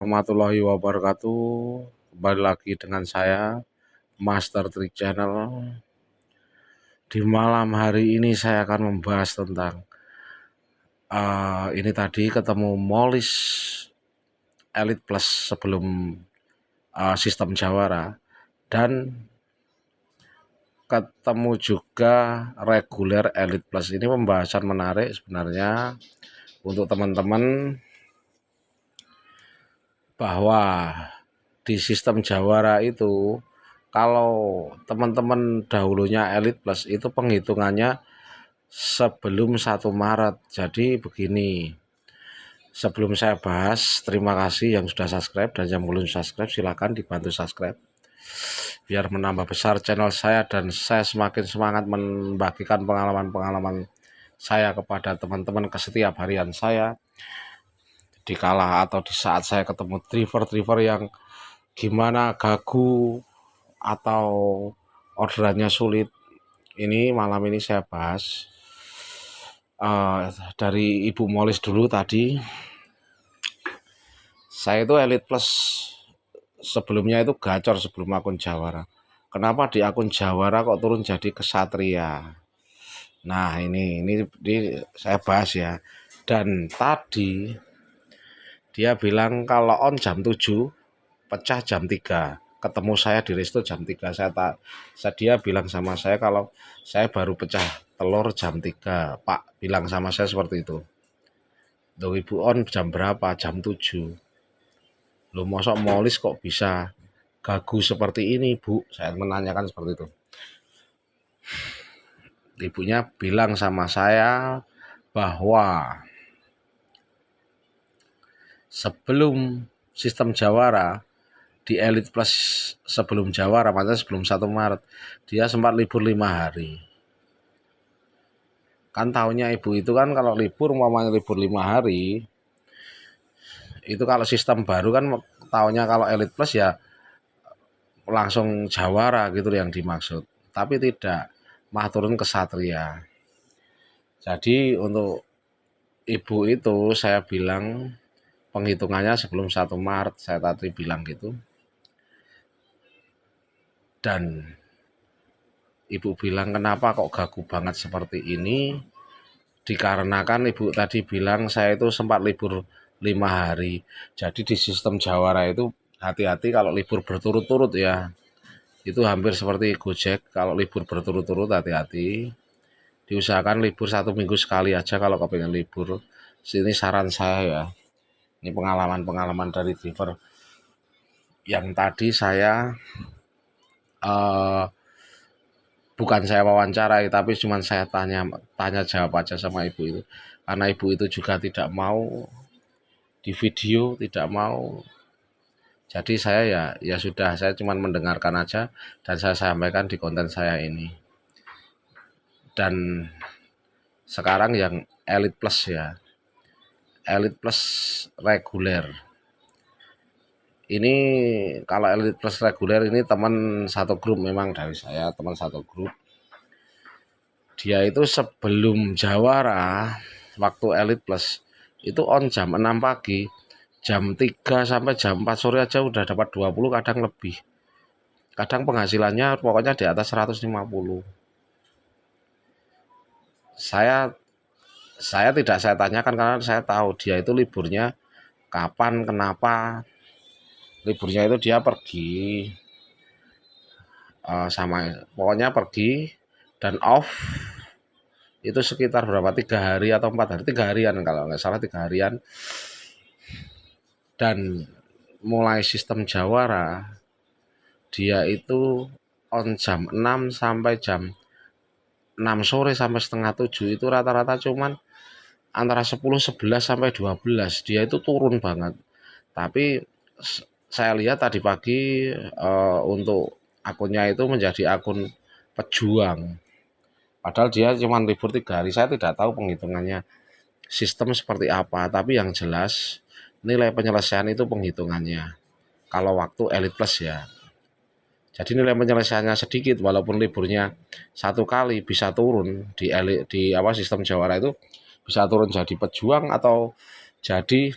Warahmatullahi wabarakatuh. Kembali lagi dengan saya Master Trick Channel. Di malam hari ini saya akan membahas tentang ini tadi ketemu Molis Elite Plus sebelum sistem Jawara, dan ketemu juga reguler Elite Plus. Ini pembahasan menarik sebenarnya untuk teman-teman, bahwa di sistem Jawara itu, kalau teman-teman dahulunya Elite Plus itu penghitungannya sebelum 1 Maret. Jadi begini, sebelum saya bahas, terima kasih yang sudah subscribe, dan yang belum subscribe silahkan dibantu subscribe biar menambah besar channel saya dan saya semakin semangat membagikan pengalaman-pengalaman saya kepada teman-teman ke setiap harian saya, di kala atau di saat saya ketemu driver-driver yang gimana gagu atau orderannya sulit. Ini malam ini saya bahas dari Ibu Molis dulu tadi. Saya itu Elite Plus sebelumnya itu gacor sebelum akun Jawara. Kenapa di akun Jawara kok turun jadi Kesatria? Nah ini saya bahas ya. Dan tadi dia bilang kalau on jam 7, pecah jam 3. Ketemu saya di resto jam 3. Dia bilang sama saya kalau saya baru pecah telur jam 3. Pak bilang sama saya seperti itu. Loh, Ibu on jam berapa? Jam 7. Loh, mosok Molis kok bisa gagu seperti ini, Bu? Saya menanyakan seperti itu. Ibunya bilang sama saya bahwa sebelum sistem Jawara, di Elite Plus sebelum Jawara, maksudnya sebelum 1 Maret, dia sempat libur 5 hari. Kan tahunya ibu itu kan kalau libur, umpamanya libur 5 hari, itu kalau sistem baru kan tahunya kalau Elite Plus ya langsung Jawara gitu yang dimaksud. Tapi tidak, mah turun Kesatria. Jadi untuk ibu itu saya bilang penghitungannya sebelum 1 Maret, saya tadi bilang gitu. Dan ibu bilang kenapa kok gagu banget seperti ini? Dikarenakan ibu tadi bilang saya itu sempat libur 5 hari. Jadi di sistem Jawara itu hati-hati kalau libur berturut-turut ya. Itu hampir seperti Gojek, kalau libur berturut-turut hati-hati. Diusahakan libur 1 minggu sekali aja kalau kepengen libur. Sini saran saya ya. Ini pengalaman-pengalaman dari driver yang tadi saya bukan saya wawancarai, tapi cuma saya tanya jawab aja sama ibu itu, karena ibu itu juga tidak mau di video, tidak mau. Jadi saya ya sudah, saya cuma mendengarkan aja dan saya sampaikan di konten saya ini. Dan sekarang yang Elite Plus ya, Elite Plus reguler. Ini kalau Elite Plus reguler ini teman satu grup, memang dari saya teman satu grup. Dia itu sebelum Jawara, waktu Elite Plus itu on jam 6 pagi, jam 3 sampai jam 4 sore aja udah dapat 20, kadang lebih. Kadang penghasilannya pokoknya di atas 150. Saya tidak saya tanyakan karena saya tahu dia itu liburnya kapan, kenapa. Liburnya itu dia pergi pokoknya pergi dan off itu sekitar berapa, 3 hari atau 4 hari, 3 harian kalau nggak salah, 3 harian. Dan mulai sistem Jawara dia itu on jam 6 sampai jam 6 sore sampai setengah 7 itu rata-rata cuman antara 10, 11 sampai 12. Dia itu turun banget. Tapi saya lihat tadi pagi untuk akunnya itu menjadi akun pejuang. Padahal dia cuma libur 3 hari. Saya tidak tahu penghitungannya sistem seperti apa, tapi yang jelas nilai penyelesaian itu penghitungannya kalau waktu Elite Plus ya. Jadi nilai penyelesaiannya sedikit, walaupun liburnya 1 kali bisa turun di sistem Jawara itu bisa turun jadi pejuang atau jadi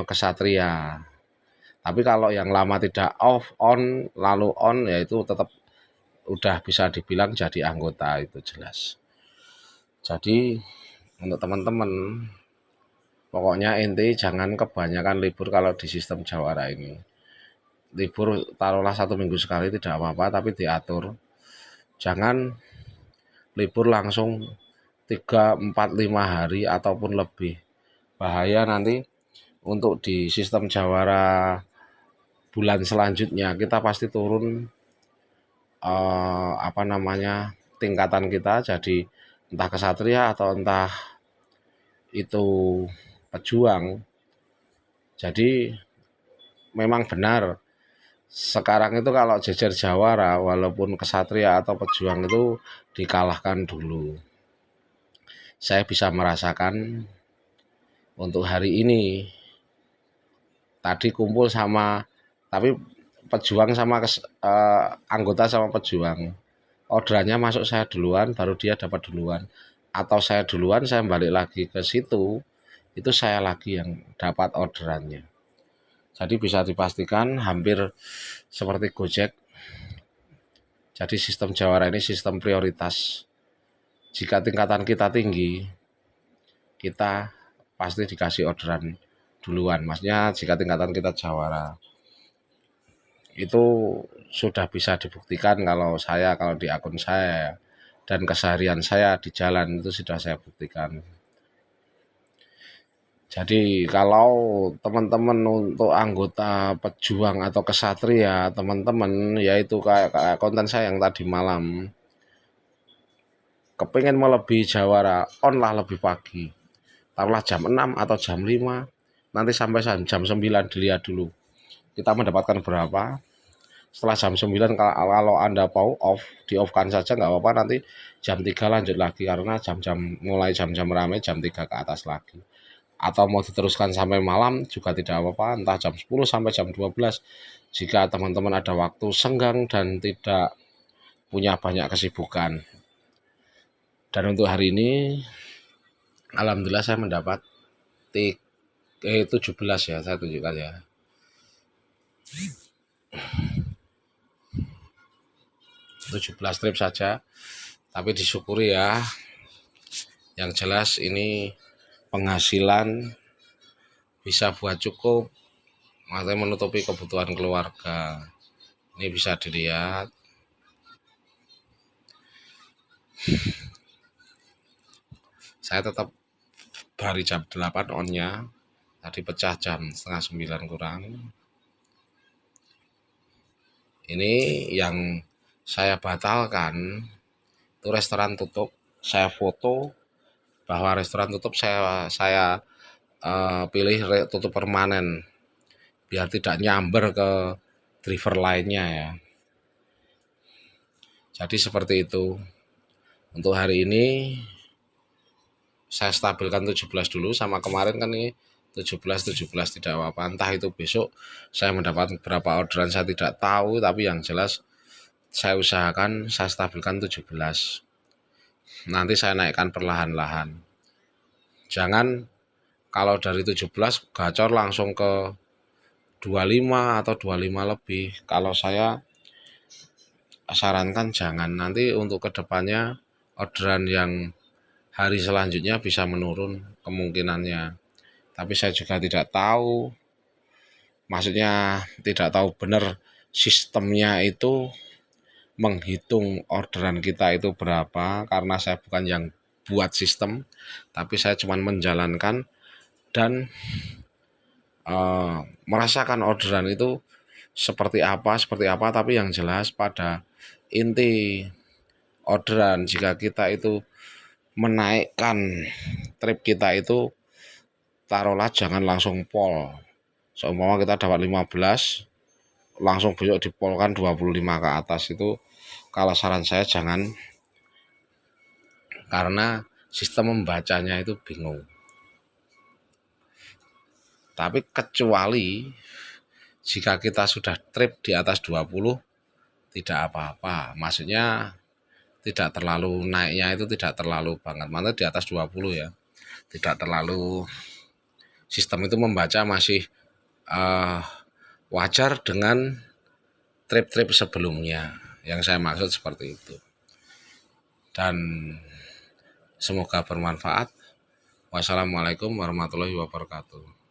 kesatria. Tapi kalau yang lama tidak off on lalu on, ya itu tetap udah bisa dibilang jadi anggota, itu jelas. Jadi untuk teman-teman, pokoknya inti jangan kebanyakan libur kalau di sistem Jawara ini. Libur taruhlah 1 minggu sekali tidak apa-apa, tapi diatur. Jangan libur langsung 3, 4, 5 hari ataupun lebih. Bahaya nanti untuk di sistem Jawara bulan selanjutnya kita pasti turun tingkatan kita jadi entah kesatria atau entah itu pejuang. Jadi memang benar sekarang itu kalau jejer Jawara walaupun kesatria atau pejuang itu dikalahkan dulu. Saya bisa merasakan untuk hari ini tadi kumpul sama, tapi pejuang sama anggota sama pejuang, orderannya masuk saya duluan baru dia dapat duluan, atau saya duluan saya balik lagi ke situ, itu saya lagi yang dapat orderannya. Jadi bisa dipastikan hampir seperti Gojek. Jadi sistem Jawara ini sistem prioritas. Jika tingkatan kita tinggi, kita pasti dikasih orderan duluan. Maksudnya jika tingkatan kita Jawara. Itu sudah bisa dibuktikan kalau di akun saya dan keseharian saya di jalan itu sudah saya buktikan. Jadi kalau teman-teman untuk anggota pejuang atau kesatria, teman-teman yaitu kayak konten saya yang tadi malam, kepingin melebihi Jawara, on lah lebih pagi. Taruhlah jam 6 atau jam 5, nanti sampai jam 9 dilihat dulu. Kita mendapatkan berapa? Setelah jam 9 kalau Anda mau off, di off kan saja nggak apa-apa, nanti jam 3 lanjut lagi karena mulai jam-jam ramai jam 3 ke atas lagi. Atau mau diteruskan sampai malam juga tidak apa-apa, entah jam 10 sampai jam 12 jika teman-teman ada waktu senggang dan tidak punya banyak kesibukan. Dan untuk hari ini alhamdulillah saya mendapat 17 ya, saya tunjukkan ya. 17 trip saja, tapi disyukuri ya. Yang jelas ini penghasilan bisa buat cukup, makanya menutupi kebutuhan keluarga. Ini bisa dilihat. Saya tetap dari jam 8 onnya, tadi pecah jam setengah 9 kurang. Ini yang saya batalkan itu restoran tutup. Saya foto bahwa restoran tutup, saya pilih tutup permanen biar tidak nyamber ke driver lainnya ya. Jadi seperti itu. Untuk hari ini saya stabilkan 17 dulu, sama kemarin kan ini 17 tidak apa-apa. Entah itu besok saya mendapat berapa orderan saya tidak tahu, tapi yang jelas saya usahakan saya stabilkan 17. Nanti saya naikkan perlahan-lahan. Jangan kalau dari 17 gacor langsung ke 25 atau 25 lebih. Kalau saya sarankan jangan, nanti untuk kedepannya orderan yang hari selanjutnya bisa menurun kemungkinannya. Tapi saya juga tidak tahu, maksudnya tidak tahu benar sistemnya itu menghitung orderan kita itu berapa, karena saya bukan yang buat sistem, tapi saya cuma menjalankan dan merasakan orderan itu seperti apa, tapi yang jelas pada inti orderan, jika kita itu menaikkan trip kita itu, taruhlah jangan langsung pol. Seumpama kita dapat 15, langsung besok dipolkan 25 ke atas, itu kalau saran saya jangan, karena sistem membacanya itu bingung. Tapi kecuali jika kita sudah trip di atas 20, tidak apa-apa. Maksudnya tidak terlalu naiknya itu tidak terlalu banget. Mana di atas 20 ya. Tidak terlalu sistem itu membaca masih wajar dengan trip-trip sebelumnya. Yang saya maksud seperti itu. Dan semoga bermanfaat. Wassalamualaikum warahmatullahi wabarakatuh.